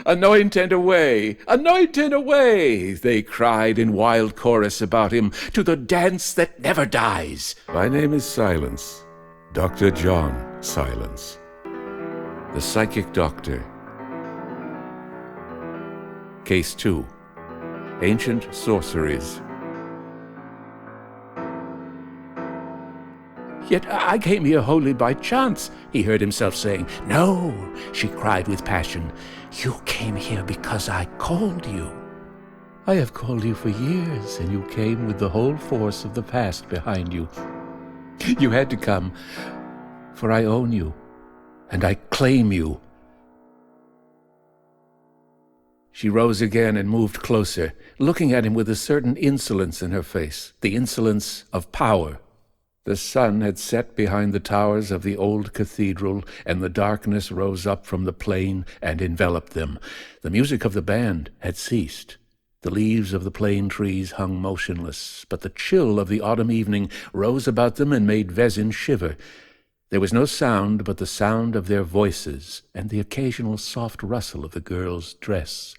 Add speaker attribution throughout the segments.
Speaker 1: "Anoint and away! Anoint and away!" they cried in wild chorus about him, "to the dance that never dies."
Speaker 2: My name is Silence, Dr. John Silence, the psychic doctor. Case 2, Ancient Sorceries.
Speaker 1: "Yet I came here wholly by chance," he heard himself saying. "No," she cried with passion. "You came here because I called you." "I have called you for years, and you came with the whole force of the past behind you. You had to come, for I own you, and I claim you." She rose again and moved closer, looking at him with a certain insolence in her face, the insolence of power. The sun had set behind the towers of the old cathedral, and the darkness rose up from the plain and enveloped them. The music of the band had ceased. The leaves of the plane trees hung motionless, but the chill of the autumn evening rose about them and made Vezin shiver. There was no sound but the sound of their voices and the occasional soft rustle of the girl's dress.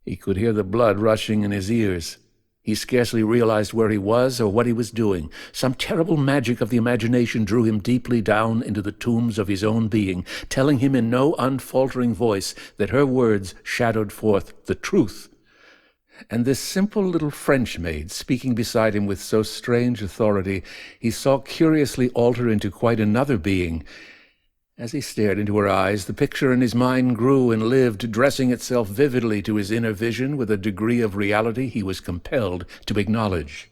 Speaker 1: He could hear the blood rushing in his ears. He scarcely realized where he was or what he was doing. Some terrible magic of the imagination drew him deeply down into the tombs of his own being, telling him in no unfaltering voice that her words shadowed forth the truth. And this simple little French maid, speaking beside him with so strange authority, he saw curiously alter into quite another being. As he stared into her eyes, the picture in his mind grew and lived, dressing itself vividly to his inner vision with a degree of reality he was compelled to acknowledge.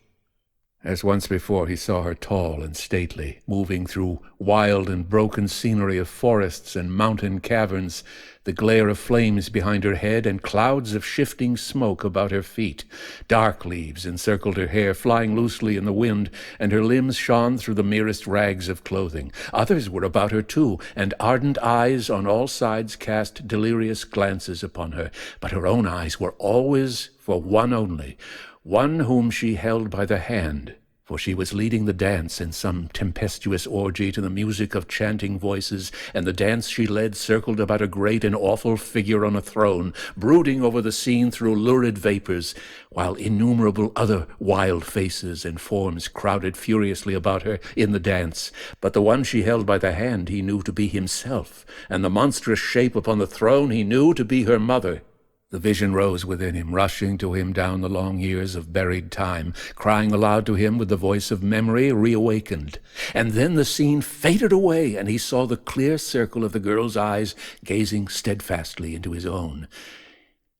Speaker 1: As once before, he saw her tall and stately, moving through wild and broken scenery of forests and mountain caverns, the glare of flames behind her head and clouds of shifting smoke about her feet. Dark leaves encircled her hair, flying loosely in the wind, and her limbs shone through the merest rags of clothing. Others were about her too, and ardent eyes on all sides cast delirious glances upon her. But her own eyes were always for one only, one whom she held by the hand, for she was leading the dance in some tempestuous orgy to the music of chanting voices, and the dance she led circled about a great and awful figure on a throne, brooding over the scene through lurid vapors, while innumerable other wild faces and forms crowded furiously about her in the dance. But the one she held by the hand he knew to be himself, and the monstrous shape upon the throne he knew to be her mother. The vision rose within him, rushing to him down the long years of buried time, crying aloud to him with the voice of memory reawakened. And then the scene faded away, and he saw the clear circle of the girl's eyes gazing steadfastly into his own.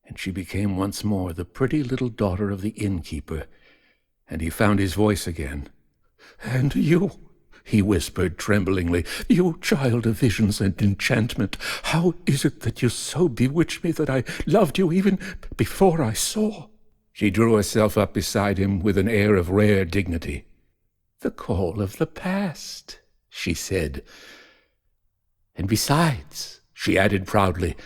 Speaker 1: And she became once more the pretty little daughter of the innkeeper, and he found his voice again. "And you," he whispered tremblingly, "you child of visions and enchantment, how is it that you so bewitched me that I loved you even before I saw?" She drew herself up beside him with an air of rare dignity. "The call of the past," she said. "And besides," she added proudly,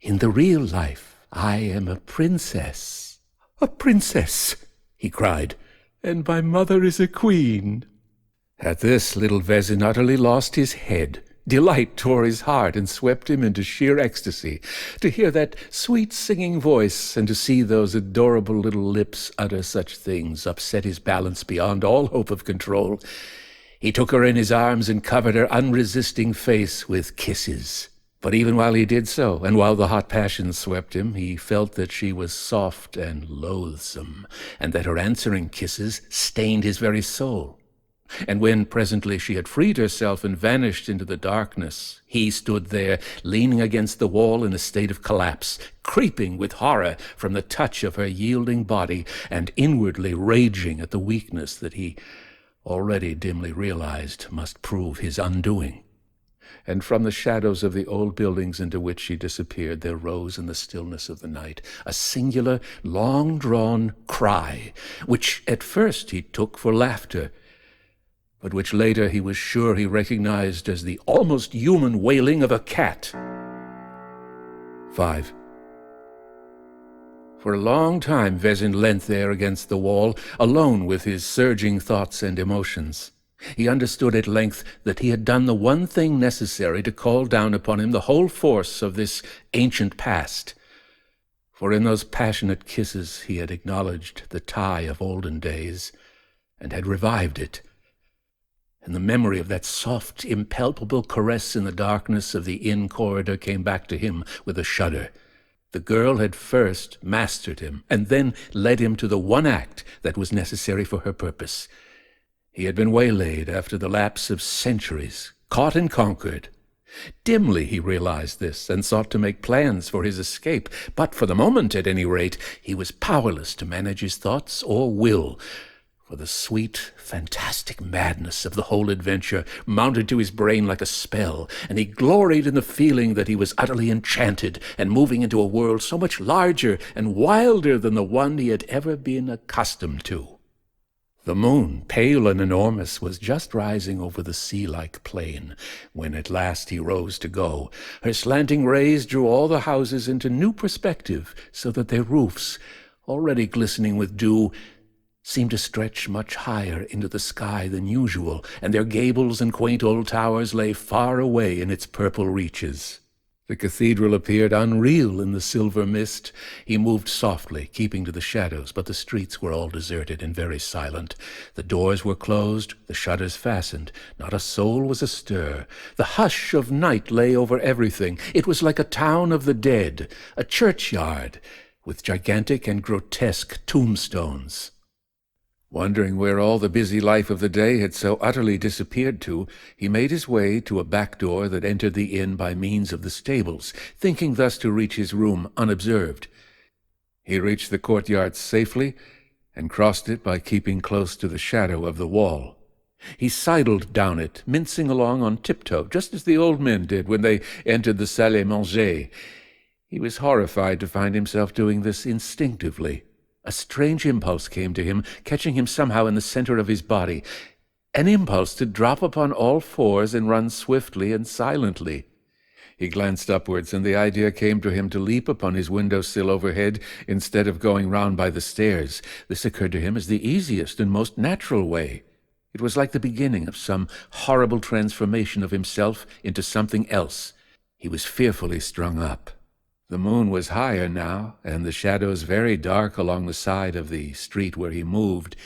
Speaker 1: "in the real life I am a princess." "A princess!" he cried. "And my mother is a queen." At this, little Vezin utterly lost his head. Delight tore his heart and swept him into sheer ecstasy. To hear that sweet singing voice and to see those adorable little lips utter such things upset his balance beyond all hope of control. He took her in his arms and covered her unresisting face with kisses. But even while he did so, and while the hot passions swept him, he felt that she was soft and loathsome, and that her answering kisses stained his very soul. And when presently she had freed herself and vanished into the darkness, he stood there, leaning against the wall in a state of collapse, creeping with horror from the touch of her yielding body, and inwardly raging at the weakness that he already dimly realized must prove his undoing. And from the shadows of the old buildings into which she disappeared, there rose in the stillness of the night a singular, long-drawn cry, which at first he took for laughter, but which later he was sure he recognized as the almost human wailing of a cat. 5. For a long time Vezin leant there against the wall, alone with his surging thoughts and emotions. He understood at length that he had done the one thing necessary to call down upon him the whole force of this ancient past. For in those passionate kisses he had acknowledged the tie of olden days, and had revived it. And the memory of that soft, impalpable caress in the darkness of the inn corridor came back to him with a shudder. The girl had first mastered him, and then led him to the one act that was necessary for her purpose. He had been waylaid after the lapse of centuries, caught and conquered. Dimly he realized this, and sought to make plans for his escape, but for the moment, at any rate, he was powerless to manage his thoughts or will, for the sweet, fantastic madness of the whole adventure mounted to his brain like a spell, and he gloried in the feeling that he was utterly enchanted and moving into a world so much larger and wilder than the one he had ever been accustomed to. The moon, pale and enormous, was just rising over the sea-like plain when at last he rose to go. Her slanting rays drew all the houses into new perspective, so that their roofs, already glistening with dew, seemed to stretch much higher into the sky than usual, and their gables and quaint old towers lay far away in its purple reaches. The cathedral appeared unreal in the silver mist. He moved softly, keeping to the shadows, but the streets were all deserted and very silent. The doors were closed, the shutters fastened. Not a soul was astir. The hush of night lay over everything. It was like a town of the dead, a churchyard, with gigantic and grotesque tombstones. Wondering where all the busy life of the day had so utterly disappeared to, he made his way to a back door that entered the inn by means of the stables, thinking thus to reach his room unobserved. He reached the courtyard safely, and crossed it by keeping close to the shadow of the wall. He sidled down it, mincing along on tiptoe, just as the old men did when they entered the salle à manger. He was horrified to find himself doing this instinctively. A strange impulse came to him, catching him somehow in the center of his body, an impulse to drop upon all fours and run swiftly and silently. He glanced upwards, and the idea came to him to leap upon his window-sill overhead instead of going round by the stairs. This occurred to him as the easiest and most natural way. It was like the beginning of some horrible transformation of himself into something else. He was fearfully strung up. The moon was higher now, and the shadows very dark along the side of the street where he moved.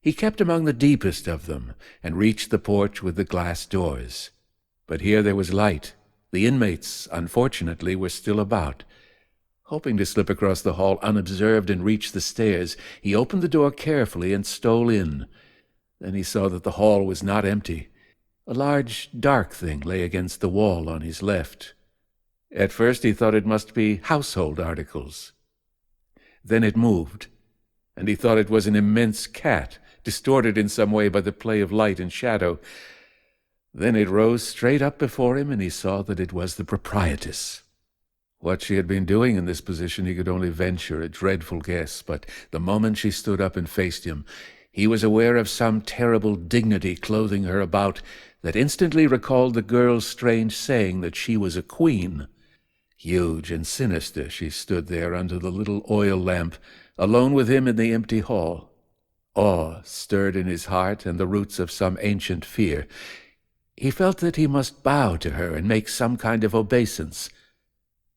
Speaker 1: He kept among the deepest of them, and reached the porch with the glass doors. But here there was light. The inmates, unfortunately, were still about. Hoping to slip across the hall unobserved and reach the stairs, he opened the door carefully and stole in. Then he saw that the hall was not empty. A large, dark thing lay against the wall on his left. At first he thought it must be household articles. Then it moved, and he thought it was an immense cat, distorted in some way by the play of light and shadow. Then it rose straight up before him, and he saw that it was the proprietress. What she had been doing in this position he could only venture a dreadful guess, but the moment she stood up and faced him, he was aware of some terrible dignity clothing her about that instantly recalled the girl's strange saying that she was a queen. Huge and sinister, she stood there under the little oil lamp, alone with him in the empty hall. Awe stirred in his heart and the roots of some ancient fear. He felt that he must bow to her and make some kind of obeisance.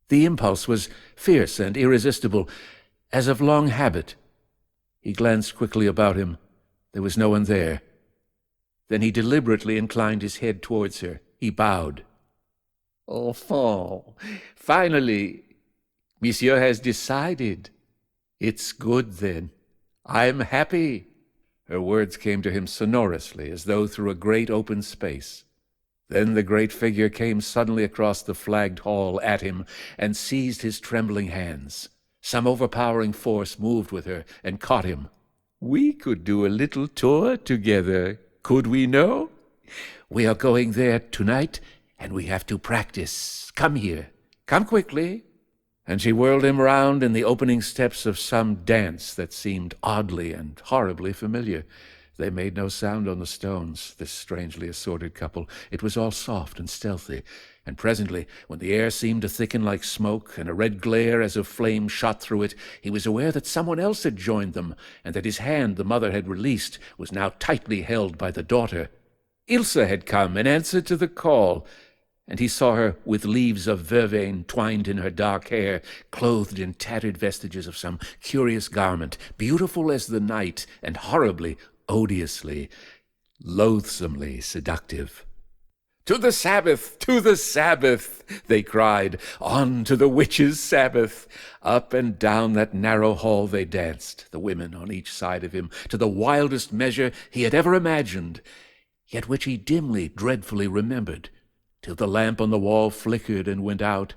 Speaker 1: The impulse was fierce and irresistible, as of long habit. He glanced quickly about him. There was no one there. Then he deliberately inclined his head towards her. He bowed. "Enfant, finally, Monsieur has decided. It's good, then. I'm happy." Her words came to him sonorously, as though through a great open space. Then the great figure came suddenly across the flagged hall at him and seized his trembling hands. Some overpowering force moved with her and caught him. "We could do a little tour together, could we no? We are going there tonight, and we have to practice. Come here. Come quickly." And she whirled him round in the opening steps of some dance that seemed oddly and horribly familiar. They made no sound on the stones, this strangely assorted couple. It was all soft and stealthy, and presently, when the air seemed to thicken like smoke, and a red glare as of flame shot through it, he was aware that someone else had joined them, and that his hand the mother had released was now tightly held by the daughter. Ilse had come in answer to the call, and he saw her with leaves of vervain twined in her dark hair, clothed in tattered vestiges of some curious garment, beautiful as the night, and horribly, odiously, loathsomely seductive. "To the Sabbath! To the Sabbath!" they cried. "On to the witches' Sabbath!" Up and down that narrow hall they danced, the women on each side of him, to the wildest measure he had ever imagined, yet which he dimly, dreadfully remembered, till the lamp on the wall flickered and went out,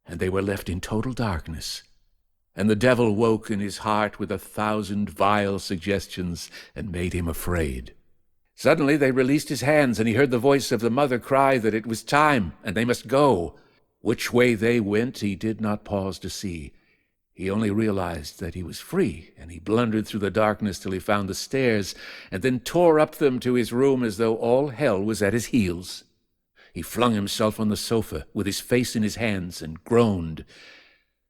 Speaker 1: and they were left in total darkness, and the devil woke in his heart with 1,000 vile suggestions and made him afraid. Suddenly they released his hands, and he heard the voice of the mother cry that it was time, and they must go. Which way they went he did not pause to see. He only realized that he was free, and he blundered through the darkness till he found the stairs, and then tore up them to his room as though all hell was at his heels. He flung himself on the sofa, with his face in his hands, and groaned,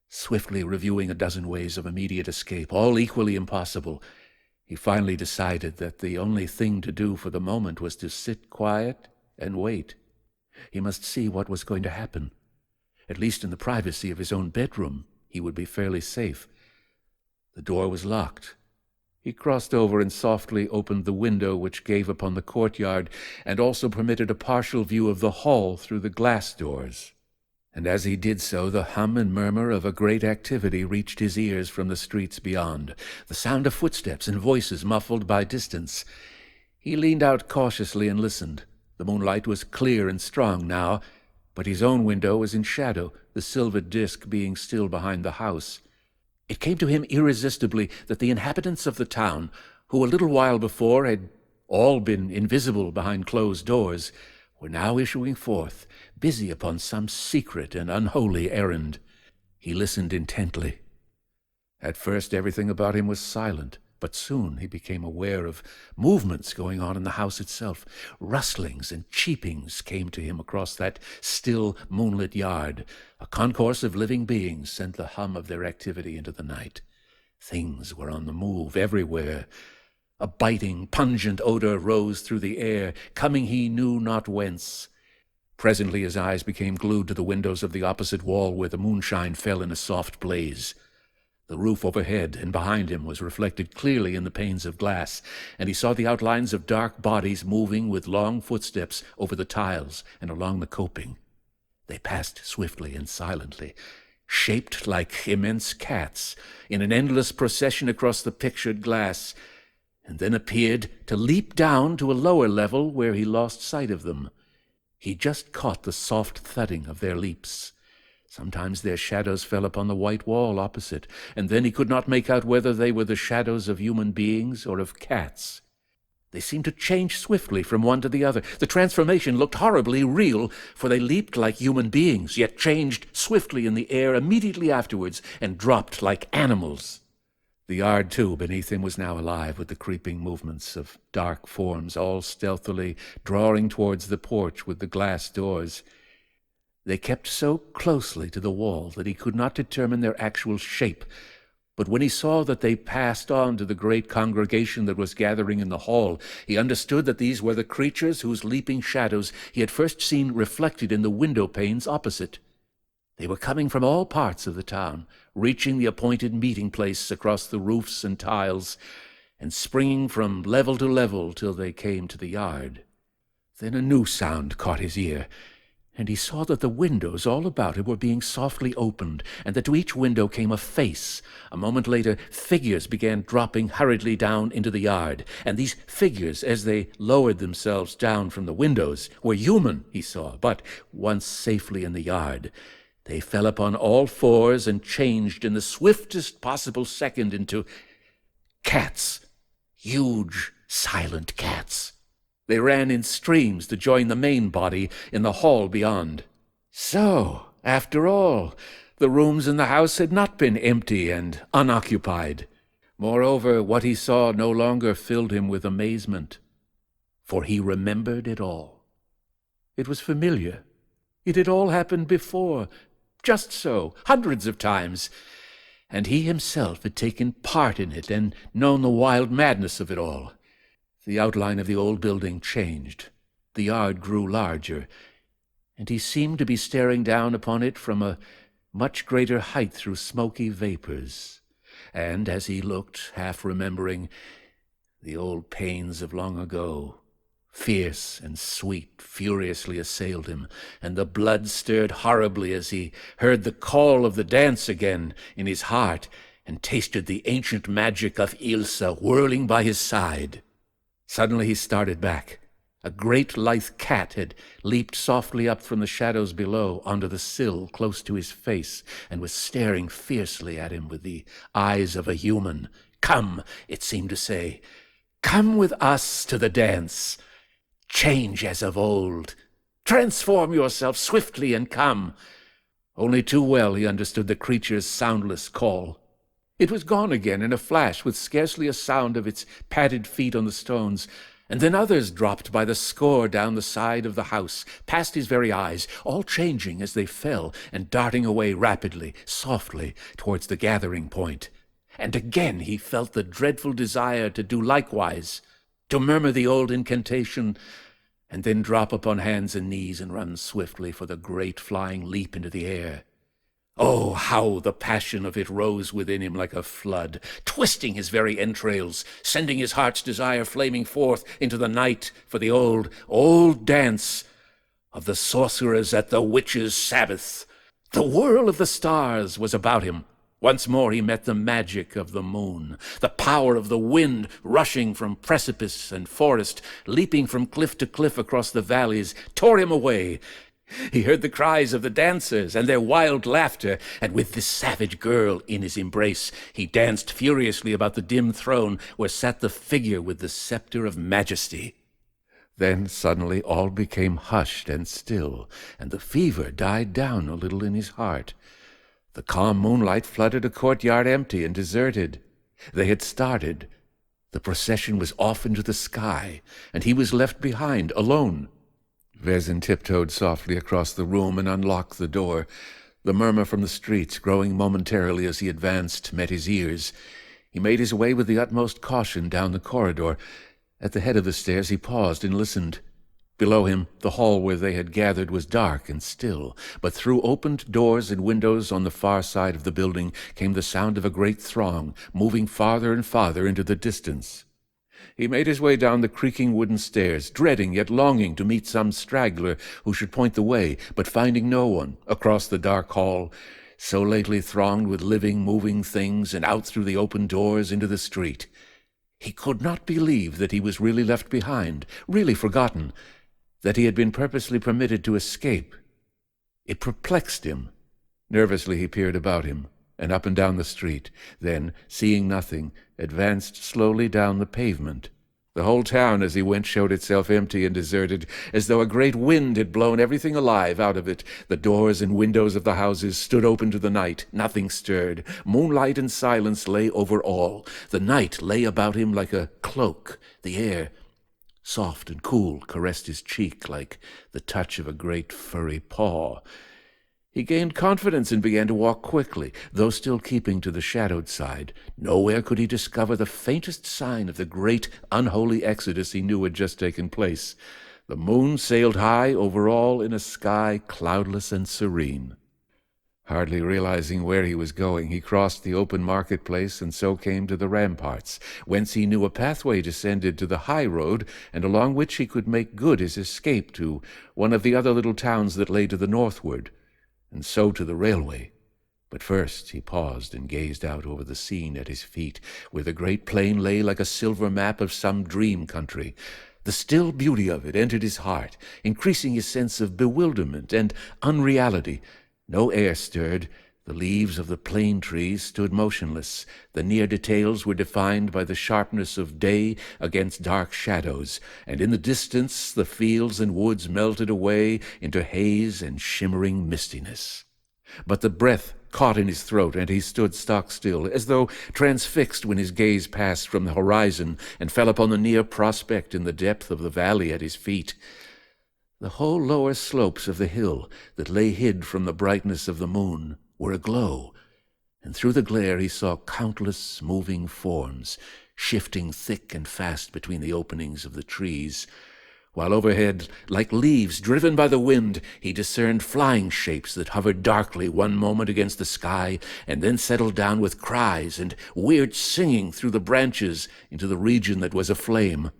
Speaker 1: swiftly reviewing a dozen ways of immediate escape, all equally impossible. He finally decided that the only thing to do for the moment was to sit quiet and wait. He must see what was going to happen. At least in the privacy of his own bedroom, he would be fairly safe. The door was locked. He crossed over and softly opened the window which gave upon the courtyard, and also permitted a partial view of the hall through the glass doors. And as he did so, the hum and murmur of a great activity reached his ears from the streets beyond, the sound of footsteps and voices muffled by distance. He leaned out cautiously and listened. The moonlight was clear and strong now, but his own window was in shadow, the silver disk being still behind the house. It came to him irresistibly that the inhabitants of the town, who a little while before had all been invisible behind closed doors, were now issuing forth, busy upon some secret and unholy errand. He listened intently. At first everything about him was silent, but soon he became aware of movements going on in the house itself. Rustlings and cheepings came to him across that still moonlit yard. A concourse of living beings sent the hum of their activity into the night. Things were on the move everywhere. A biting, pungent odor rose through the air, coming he knew not whence. Presently his eyes became glued to the windows of the opposite wall, where the moonshine fell in a soft blaze. The roof overhead and behind him was reflected clearly in the panes of glass, and he saw the outlines of dark bodies moving with long footsteps over the tiles and along the coping. They passed swiftly and silently, shaped like immense cats, in an endless procession across the pictured glass, and then appeared to leap down to a lower level where he lost sight of them. He just caught the soft thudding of their leaps. Sometimes their shadows fell upon the white wall opposite, and then he could not make out whether they were the shadows of human beings or of cats. They seemed to change swiftly from one to the other. The transformation looked horribly real, for they leaped like human beings, yet changed swiftly in the air immediately afterwards and dropped like animals. The yard, too, beneath him was now alive with the creeping movements of dark forms, all stealthily drawing towards the porch with the glass doors. They kept so closely to the wall that he could not determine their actual shape, but when he saw that they passed on to the great congregation that was gathering in the hall, he understood that these were the creatures whose leaping shadows he had first seen reflected in the window panes opposite. They were coming from all parts of the town, reaching the appointed meeting place across the roofs and tiles, and springing from level to level till they came to the yard. Then a new sound caught his ear, and he saw that the windows all about him were being softly opened, and that to each window came a face. A moment later, figures began dropping hurriedly down into the yard, and these figures, as they lowered themselves down from the windows, were human, he saw, but once safely in the yard, they fell upon all fours and changed in the swiftest possible second into cats, huge, silent cats. They ran in streams to join the main body in the hall beyond. So, after all, the rooms in the house had not been empty and unoccupied. Moreover, what he saw no longer filled him with amazement, for he remembered it all. It was familiar. It had all happened before, just so, hundreds of times, and he himself had taken part in it and known the wild madness of it all. The outline of the old building changed. The yard grew larger, and he seemed to be staring down upon it from a much greater height through smoky vapors. And as he looked, half remembering the old pains of long ago, fierce and sweet, furiously assailed him, and the blood stirred horribly as he heard the call of the dance again in his heart and tasted the ancient magic of Ilsa whirling by his side. Suddenly he started back. A great lithe cat had leaped softly up from the shadows below onto the sill close to his face and was staring fiercely at him with the eyes of a human. "Come," it seemed to say, "come with us to the dance. Change as of old. Transform yourself swiftly and come." Only too well he understood the creature's soundless call. It was gone again in a flash, with scarcely a sound of its padded feet on the stones, and then others dropped by the score down the side of the house, past his very eyes, all changing as they fell and darting away rapidly, softly, towards the gathering point. And again he felt the dreadful desire to do likewise, to murmur the old incantation, and then drop upon hands and knees and run swiftly for the great flying leap into the air. Oh, how the passion of it rose within him like a flood, twisting his very entrails, sending his heart's desire flaming forth into the night for the old, old dance of the sorcerers at the witches' sabbath. The whirl of the stars was about him. Once more he met the magic of the moon, the power of the wind rushing from precipice and forest, leaping from cliff to cliff across the valleys, tore him away. He heard the cries of the dancers and their wild laughter, and with this savage girl in his embrace, he danced furiously about the dim throne where sat the figure with the scepter of majesty. Then suddenly all became hushed and still, and the fever died down a little in his heart. The calm moonlight flooded a courtyard empty and deserted. They had started. The procession was off into the sky, and he was left behind, alone. Vezin tiptoed softly across the room and unlocked the door. The murmur from the streets, growing momentarily as he advanced, met his ears. He made his way with the utmost caution down the corridor. At the head of the stairs he paused and listened. Below him, the hall where they had gathered was dark and still, but through opened doors and windows on the far side of the building came the sound of a great throng, moving farther and farther into the distance. He made his way down the creaking wooden stairs, dreading yet longing to meet some straggler who should point the way, but finding no one, across the dark hall, so lately thronged with living, moving things, and out through the open doors into the street. He could not believe that he was really left behind, really forgotten, that he had been purposely permitted to escape. It perplexed him. Nervously he peered about him, and up and down the street, then, seeing nothing, advanced slowly down the pavement. The whole town as he went showed itself empty and deserted, as though a great wind had blown everything alive out of it. The doors and windows of the houses stood open to the night. Nothing stirred. Moonlight and silence lay over all. The night lay about him like a cloak. The air, soft and cool, caressed his cheek like the touch of a great furry paw. He gained confidence and began to walk quickly, though still keeping to the shadowed side. Nowhere could he discover the faintest sign of the great unholy exodus he knew had just taken place. The moon sailed high over all in a sky cloudless and serene. Hardly realizing where he was going, he crossed the open marketplace and so came to the ramparts, whence he knew a pathway descended to the high road, and along which he could make good his escape to one of the other little towns that lay to the northward, and so to the railway. But first he paused and gazed out over the scene at his feet, where the great plain lay like a silver map of some dream country. The still beauty of it entered his heart, increasing his sense of bewilderment and unreality. No air stirred. The leaves of the plane trees stood motionless. The near details were defined by the sharpness of day against dark shadows, and in the distance the fields and woods melted away into haze and shimmering mistiness. But the breath caught in his throat, and he stood stock still, as though transfixed when his gaze passed from the horizon and fell upon the near prospect in the depth of the valley at his feet. The whole lower slopes of the hill that lay hid from the brightness of the moon were aglow, and through the glare he saw countless moving forms, shifting thick and fast between the openings of the trees, while overhead, like leaves driven by the wind, he discerned flying shapes that hovered darkly one moment against the sky and then settled down with cries and weird singing through the branches into the region that was aflame.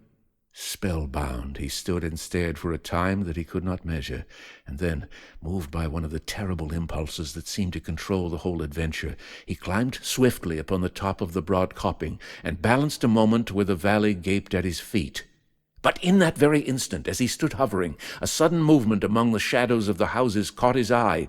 Speaker 1: Spellbound, he stood and stared for a time that he could not measure, and then, moved by one of the terrible impulses that seemed to control the whole adventure, he climbed swiftly upon the top of the broad coping and balanced a moment where the valley gaped at his feet. But in that very instant, as he stood hovering, a sudden movement among the shadows of the houses caught his eye,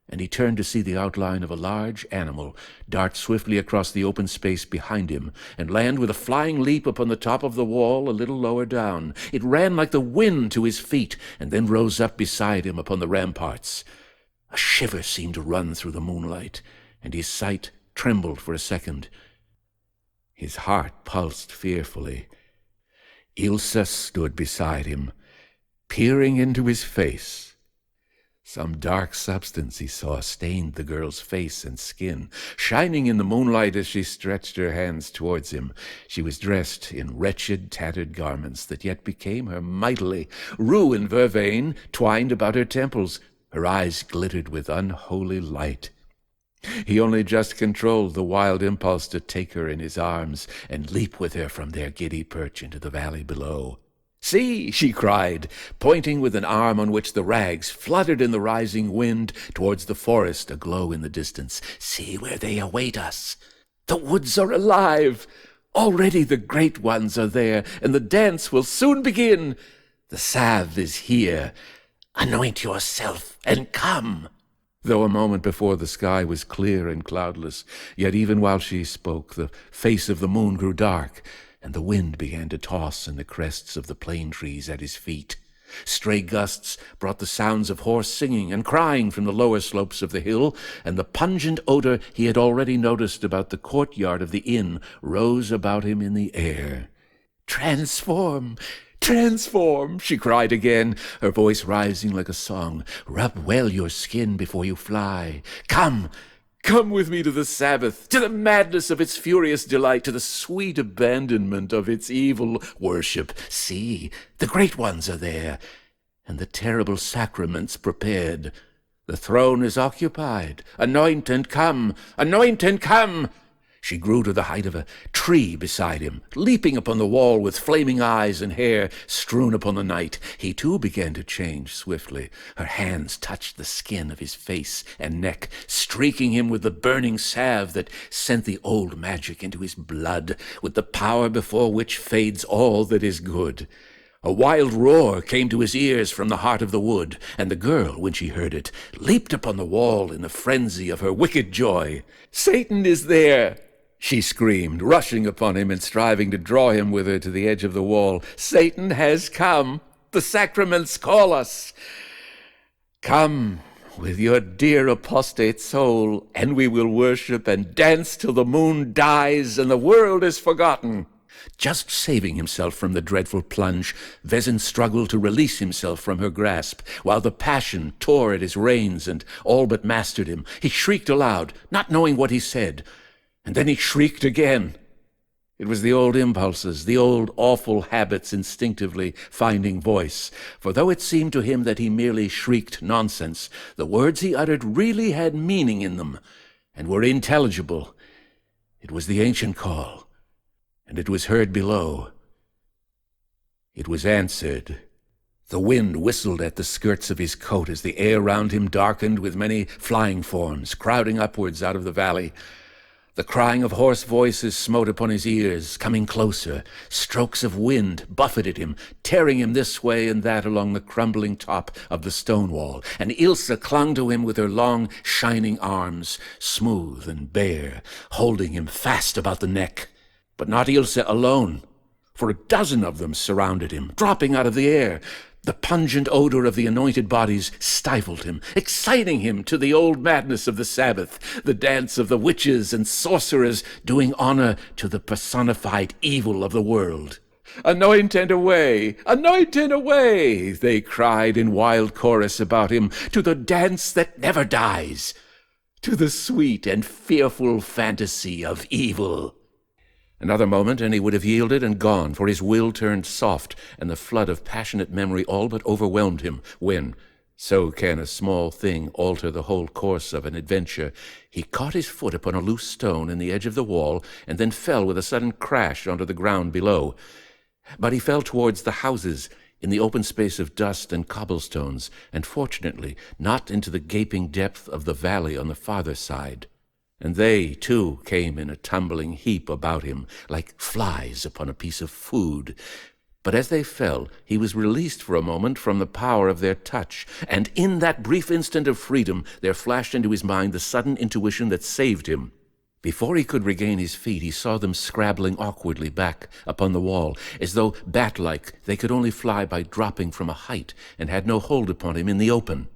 Speaker 1: and he turned to see the outline of a large animal dart swiftly across the open space behind him and land with a flying leap upon the top of the wall a little lower down. It ran like the wind to his feet and then rose up beside him upon the ramparts. A shiver seemed to run through the moonlight, and his sight trembled for a second. His heart pulsed fearfully. Ilse stood beside him, peering into his face. Some dark substance, he saw, stained the girl's face and skin, shining in the moonlight as she stretched her hands towards him. She was dressed in wretched, tattered garments that yet became her mightily. Rue and vervain twined about her temples. Her eyes glittered with unholy light. He only just controlled the wild impulse to take her in his arms and leap with her from their giddy perch into the valley below. "See!" she cried, pointing with an arm on which the rags fluttered in the rising wind towards the forest aglow in the distance. "See where they await us! The woods are alive! Already the great ones are there, and the dance will soon begin! The salve is here! Anoint yourself and come!" Though a moment before the sky was clear and cloudless, yet even while she spoke, the face of the moon grew dark, and the wind began to toss in the crests of the plane trees at his feet. Stray gusts brought the sounds of hoarse singing and crying from the lower slopes of the hill, and the pungent odor he had already noticed about the courtyard of the inn rose about him in the air. "Transform! Transform!" she cried again, her voice rising like a song. "Rub well your skin before you fly. Come! Come with me to the Sabbath, to the madness of its furious delight, to the sweet abandonment of its evil worship. See, the great ones are there, and the terrible sacraments prepared. The throne is occupied. Anoint and come! Anoint and come!" She grew to the height of a tree beside him, leaping upon the wall with flaming eyes and hair strewn upon the night. He too began to change swiftly. Her hands touched the skin of his face and neck, streaking him with the burning salve that sent the old magic into his blood, with the power before which fades all that is good. A wild roar came to his ears from the heart of the wood, and the girl, when she heard it, leaped upon the wall in the frenzy of her wicked joy. "Satan is there!" she screamed, rushing upon him and striving to draw him with her to the edge of the wall. "Satan has come! The sacraments call us! Come with your dear apostate soul, and we will worship and dance till the moon dies and the world is forgotten." Just saving himself from the dreadful plunge, Vezin struggled to release himself from her grasp, while the passion tore at his reins and all but mastered him. He shrieked aloud, not knowing what he said, and then he shrieked again. It was the old impulses, the old awful habits instinctively finding voice, for though it seemed to him that he merely shrieked nonsense, the words he uttered really had meaning in them, and were intelligible. It was the ancient call, and it was heard below. It was answered. The wind whistled at the skirts of his coat as the air round him darkened with many flying forms, crowding upwards out of the valley. The crying of hoarse voices smote upon his ears, coming closer. Strokes of wind buffeted him, tearing him this way and that along the crumbling top of the stone wall, and Ilse clung to him with her long, shining arms, smooth and bare, holding him fast about the neck. But not Ilse alone, for a dozen of them surrounded him, dropping out of the air. The pungent odor of the anointed bodies stifled him, exciting him to the old madness of the Sabbath, the dance of the witches and sorcerers, doing honor to the personified evil of the world. "Anoint and away! Anoint and away!" they cried in wild chorus about him, "to the dance that never dies, to the sweet and fearful fantasy of evil." Another moment, and he would have yielded and gone, for his will turned soft, and the flood of passionate memory all but overwhelmed him, when, so can a small thing alter the whole course of an adventure, he caught his foot upon a loose stone in the edge of the wall, and then fell with a sudden crash onto the ground below. But he fell towards the houses, in the open space of dust and cobblestones, and fortunately not into the gaping depth of the valley on the farther side. And they, too, came in a tumbling heap about him, like flies upon a piece of food. But as they fell, he was released for a moment from the power of their touch, and in that brief instant of freedom there flashed into his mind the sudden intuition that saved him. Before he could regain his feet, he saw them scrabbling awkwardly back upon the wall, as though, bat-like, they could only fly by dropping from a height, and had no hold upon him in the open.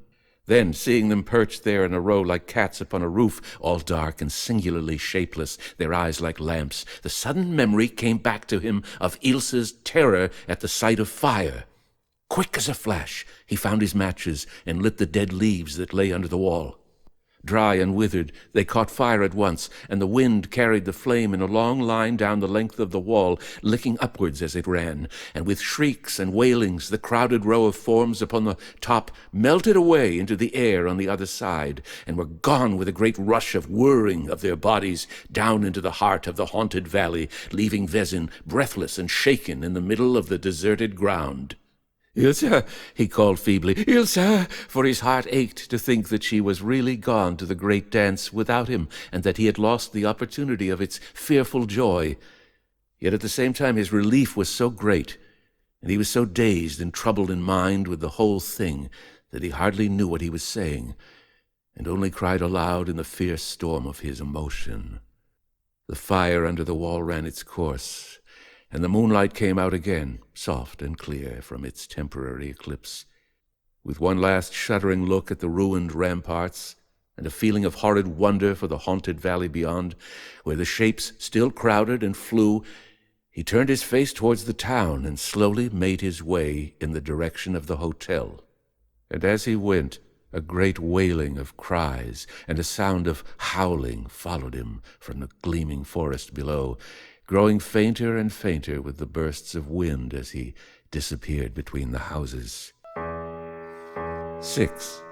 Speaker 1: Then, seeing them perched there in a row like cats upon a roof, all dark and singularly shapeless, their eyes like lamps, the sudden memory came back to him of Ilse's terror at the sight of fire. Quick as a flash, he found his matches and lit the dead leaves that lay under the wall. Dry and withered, they caught fire at once, and the wind carried the flame in a long line down the length of the wall, licking upwards as it ran, and with shrieks and wailings the crowded row of forms upon the top melted away into the air on the other side, and were gone with a great rush of whirring of their bodies down into the heart of the haunted valley, leaving Vezin breathless and shaken in the middle of the deserted ground. "Ilse," he called feebly, "Ilse," for his heart ached to think that she was really gone to the great dance without him, and that he had lost the opportunity of its fearful joy. Yet at the same time his relief was so great, and he was so dazed and troubled in mind with the whole thing, that he hardly knew what he was saying, and only cried aloud in the fierce storm of his emotion. The fire under the wall ran its course, and the moonlight came out again, soft and clear from its temporary eclipse. With one last shuddering look at the ruined ramparts, and a feeling of horrid wonder for the haunted valley beyond, where the shapes still crowded and flew, he turned his face towards the town and slowly made his way in the direction of the hotel. And as he went, a great wailing of cries and a sound of howling followed him from the gleaming forest below, growing fainter and fainter with the bursts of wind as he disappeared between the houses. 6.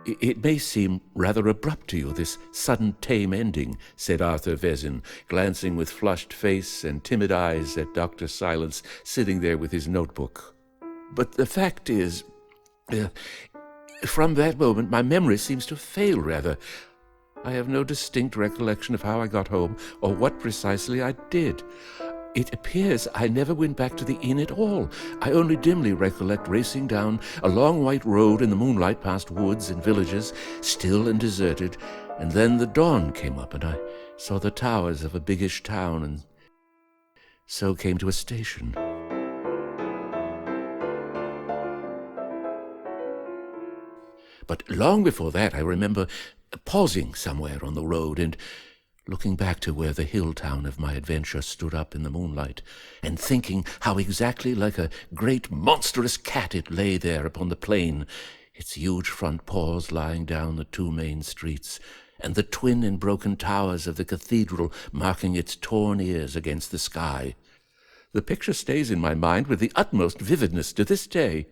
Speaker 1: "It may seem rather abrupt to you, this sudden tame ending," said Arthur Vezin, glancing with flushed face and timid eyes at Dr. Silence sitting there with his notebook. "But the fact is, from that moment my memory seems to fail rather. I have no distinct recollection of how I got home, or what precisely I did. It appears I never went back to the inn at all. I only dimly recollect racing down a long white road in the moonlight past woods and villages, still and deserted, and then the dawn came up, and I saw the towers of a biggish town, and so came to a station." But long before that I remember pausing somewhere on the road and looking back to where the hill town of my adventure stood up in the moonlight, and thinking how exactly like a great monstrous cat it lay there upon the plain, its huge front paws lying down the two main streets, and the twin and broken towers of the cathedral marking its torn ears against the sky. The picture stays in my mind with the utmost vividness to this day.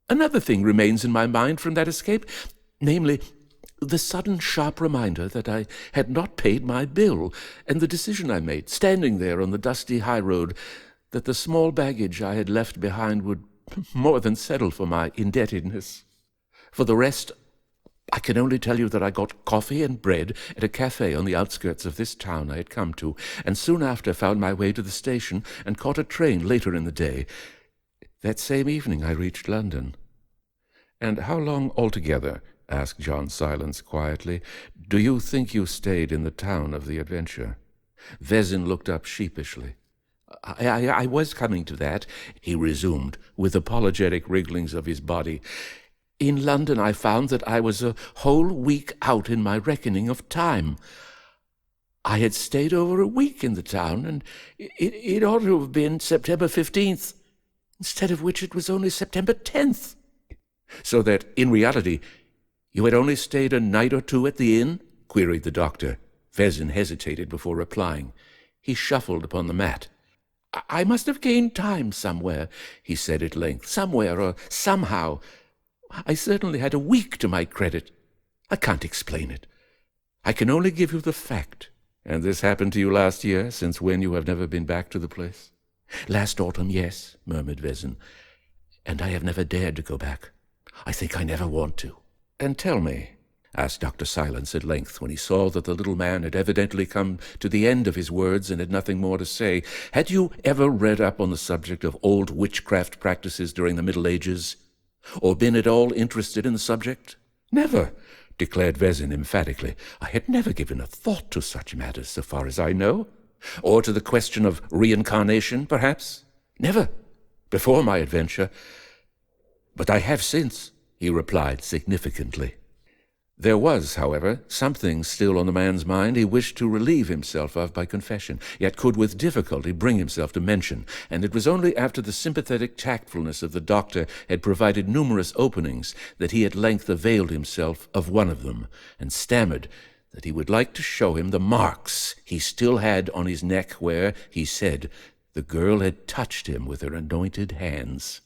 Speaker 1: Another thing remains in my mind from that escape, namely, the sudden sharp reminder that I had not paid my bill, and the decision I made, standing there on the dusty high road, that the small baggage I had left behind would more than settle for my indebtedness. For the rest, I can only tell you that I got coffee and bread at a cafe on the outskirts of this town I had come to, and soon after found my way to the station and caught a train later in the day. That same evening I reached London. "And how long altogether," asked John Silence quietly, "do you think you stayed in the town of the adventure?" Vezin looked up sheepishly. I was coming to that," he resumed, with apologetic wrigglings of his body. "In London I found that I was a whole week out in my reckoning of time. I had stayed over a week in the town, and it ought to have been September 15th, instead of which it was only September 10th. "So that, in reality, you had only stayed a night or two at the inn?" queried the doctor. Vezin hesitated before replying. He shuffled upon the mat. "I must have gained time somewhere," he said at length. "Somewhere or somehow. I certainly had a week to my credit. I can't explain it. I can only give you the fact." "And this happened to you last year, since when you have never been back to the place?" "Last autumn, yes," murmured Vezin. "And I have never dared to go back. I think I never want to." "And tell me," asked Dr. Silence at length, when he saw that the little man had evidently come to the end of his words and had nothing more to say, "had you ever read up on the subject of old witchcraft practices during the Middle Ages? Or been at all interested in the subject?" "Never," declared Vezin emphatically. "I had never given a thought to such matters, so far as I know. Or to the question of reincarnation, perhaps? Never, before my adventure. But I have since," he replied significantly. There was, however, something still on the man's mind he wished to relieve himself of by confession, yet could with difficulty bring himself to mention, and it was only after the sympathetic tactfulness of the doctor had provided numerous openings that he at length availed himself of one of them, and stammered that he would like to show him the marks he still had on his neck where, he said, the girl had touched him with her anointed hands.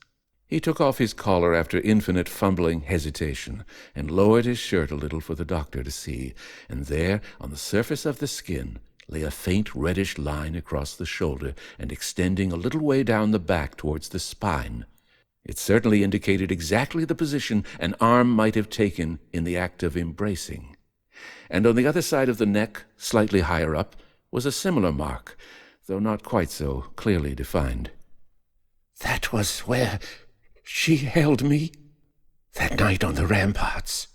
Speaker 1: He took off his collar after infinite fumbling hesitation, and lowered his shirt a little for the doctor to see, and there, on the surface of the skin, lay a faint reddish line across the shoulder and extending a little way down the back towards the spine. It certainly indicated exactly the position an arm might have taken in the act of embracing. And on the other side of the neck, slightly higher up, was a similar mark, though not quite so clearly defined. "That was where she held me that night on the ramparts,"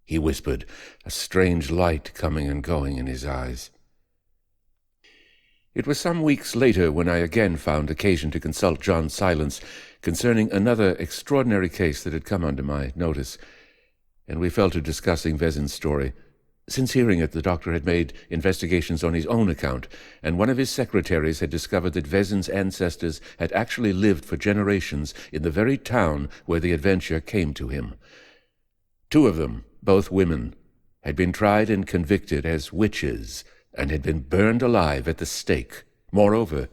Speaker 1: he whispered, a strange light coming and going in his eyes. It was some weeks later when I again found occasion to consult John Silence concerning another extraordinary case that had come under my notice, and we fell to discussing Vezin's story. Since hearing it, the doctor had made investigations on his own account, and one of his secretaries had discovered that Vezin's ancestors had actually lived for generations in the very town where the adventure came to him. 2 of them, both women, had been tried and convicted as witches, and had been burned alive at the stake. Moreover,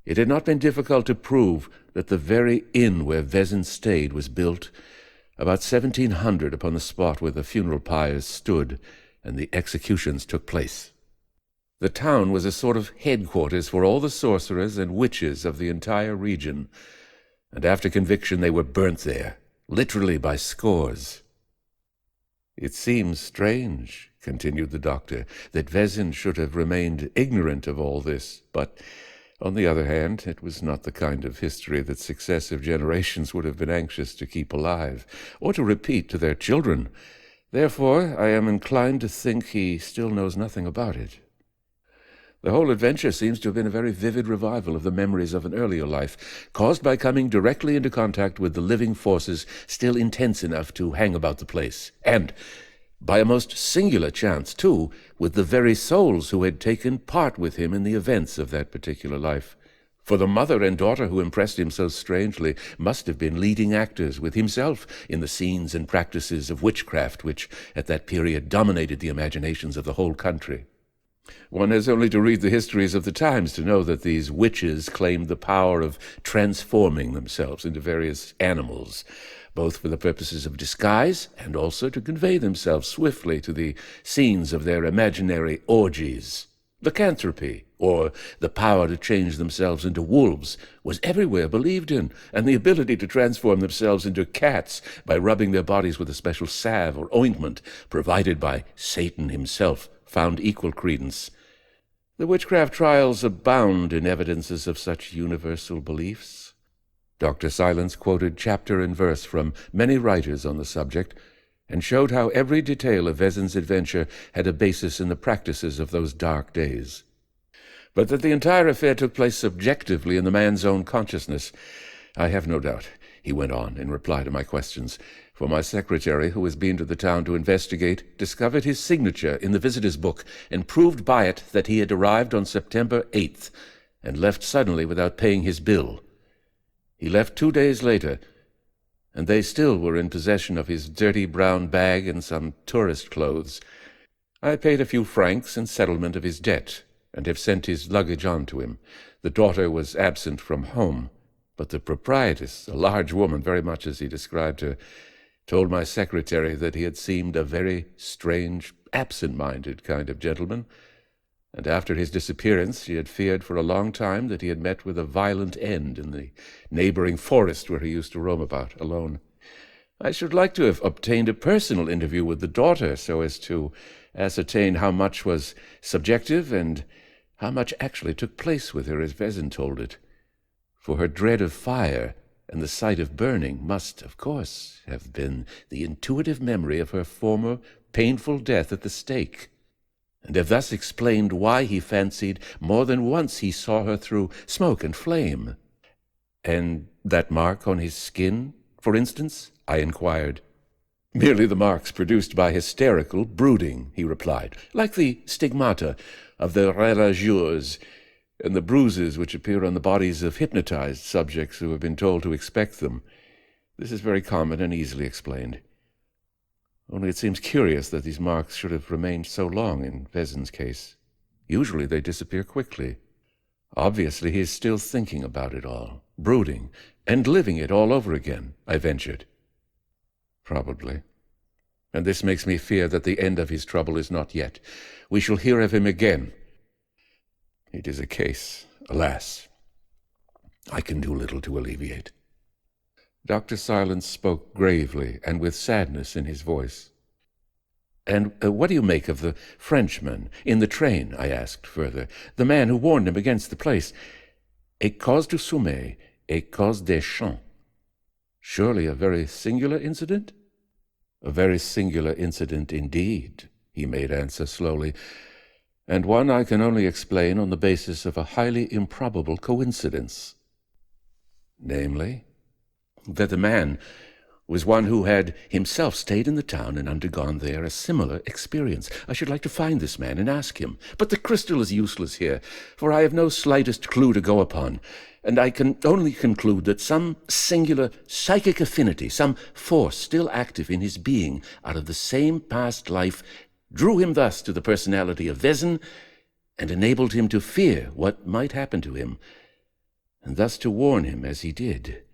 Speaker 1: it had not been difficult to prove that the very inn where Vezin stayed was built about 1700 upon the spot where the funeral pyres stood, and the executions took place. The town was a sort of headquarters for all the sorcerers and witches of the entire region, and after conviction they were burnt there, literally by scores. "It seems strange," continued the doctor, "that Vezin should have remained ignorant of all this, but, on the other hand, it was not the kind of history that successive generations would have been anxious to keep alive, or to repeat to their children. Therefore, I am inclined to think he still knows nothing about it. The whole adventure seems to have been a very vivid revival of the memories of an earlier life, caused by coming directly into contact with the living forces still intense enough to hang about the place, and, by a most singular chance, too, with the very souls who had taken part with him in the events of that particular life. For the mother and daughter who impressed him so strangely must have been leading actors with himself in the scenes and practices of witchcraft which, at that period, dominated the imaginations of the whole country. One has only to read the histories of the times to know that these witches claimed the power of transforming themselves into various animals, both for the purposes of disguise and also to convey themselves swiftly to the scenes of their imaginary orgies. Lycanthropy, or the power to change themselves into wolves, was everywhere believed in, and the ability to transform themselves into cats by rubbing their bodies with a special salve or ointment provided by Satan himself found equal credence. The witchcraft trials abound in evidences of such universal beliefs. Dr. Silence quoted chapter and verse from many writers on the subject, and showed how every detail of Vezin's adventure had a basis in the practices of those dark days. But that the entire affair took place subjectively in the man's own consciousness, I have no doubt, he went on in reply to my questions, for my secretary, who has been to the town to investigate, discovered his signature in the visitor's book and proved by it that he had arrived on September 8th and left suddenly without paying his bill. He left 2 days later, and they still were in possession of his dirty brown bag and some tourist clothes. I paid a few francs in settlement of his debt, and have sent his luggage on to him. The daughter was absent from home, but the proprietress, a large woman, very much as he described her, told my secretary that he had seemed a very strange, absent-minded kind of gentleman, and after his disappearance she had feared for a long time that he had met with a violent end in the neighboring forest where he used to roam about alone. I should like to have obtained a personal interview with the daughter so as to ascertain how much was subjective and how much actually took place with her as Vezin told it. For her dread of fire and the sight of burning must, of course, have been the intuitive memory of her former painful death at the stake, and have thus explained why he fancied more than once he saw her through smoke and flame. And that mark on his skin, for instance? I inquired. Merely the marks produced by hysterical brooding, he replied, like the stigmata of the rageurs and the bruises which appear on the bodies of hypnotized subjects who have been told to expect them. This is very common and easily explained. Only it seems curious that these marks should have remained so long in Vezin's case. Usually they disappear quickly. Obviously he is still thinking about it all, brooding, and living it all over again, I ventured. Probably. And this makes me fear that the end of his trouble is not yet. We shall hear of him again. It is a case, alas, I can do little to alleviate. Dr. Silence spoke gravely and with sadness in his voice. And what do you make of the Frenchman in the train? I asked further. The man who warned him against the place. A cause du sommeil, a cause des champs. Surely a very singular incident? A very singular incident indeed, he made answer slowly, and one I can only explain on the basis of a highly improbable coincidence. Namely, that the man was one who had himself stayed in the town and undergone there a similar experience. I should like to find this man and ask him. But the crystal is useless here, for I have no slightest clue to go upon, and I can only conclude that some singular psychic affinity, some force still active in his being out of the same past life, drew him thus to the personality of Vezin and enabled him to fear what might happen to him, and thus to warn him as he did.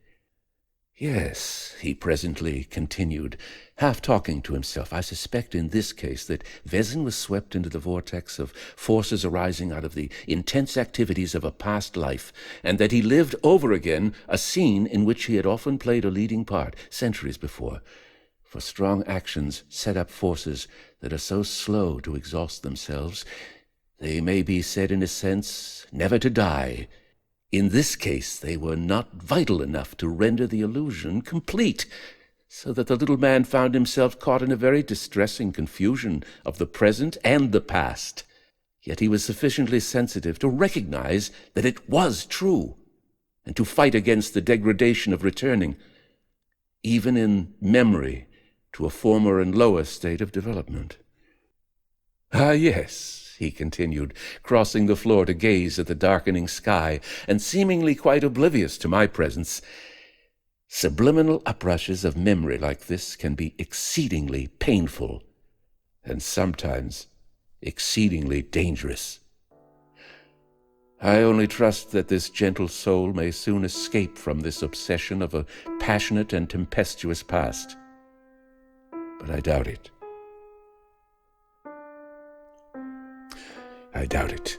Speaker 1: Yes, he presently continued, half talking to himself, I suspect in this case that Vezin was swept into the vortex of forces arising out of the intense activities of a past life, and that he lived over again a scene in which he had often played a leading part centuries before. For strong actions set up forces that are so slow to exhaust themselves, they may be said in a sense never to die. In this case, they were not vital enough to render the illusion complete, so that the little man found himself caught in a very distressing confusion of the present and the past. Yet he was sufficiently sensitive to recognize that it was true, and to fight against the degradation of returning, even in memory, to a former and lower state of development. Ah, yes, he continued, crossing the floor to gaze at the darkening sky, and seemingly quite oblivious to my presence. Subliminal uprushes of memory like this can be exceedingly painful, and sometimes exceedingly dangerous. I only trust that this gentle soul may soon escape from this obsession of a passionate and tempestuous past. But I doubt it. I doubt it.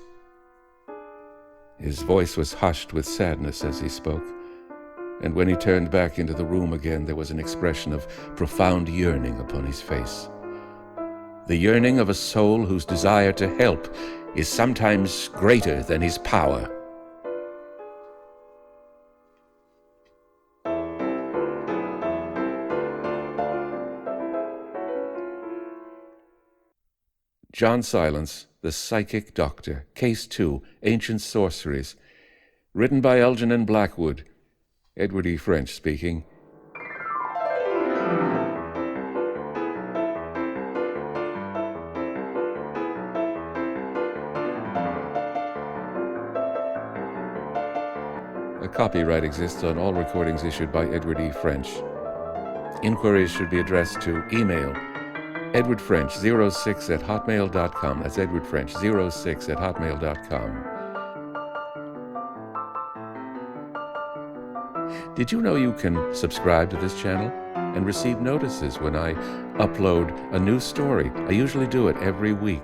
Speaker 1: His voice was hushed with sadness as he spoke, and when he turned back into the room again, there was an expression of profound yearning upon his face. The yearning of a soul whose desire to help is sometimes greater than his power. John Silence, The Psychic Doctor, Case 2, Ancient Sorceries. Written by Algernon Blackwood. Edward E.French speaking. A copyright exists on all recordings issued by Edward E. French. Inquiries should be addressed to email edwardfrench06@hotmail.com. That's edwardfrench06@hotmail.com. Did you know you can subscribe to this channel and receive notices when I upload a new story? I usually do it every week.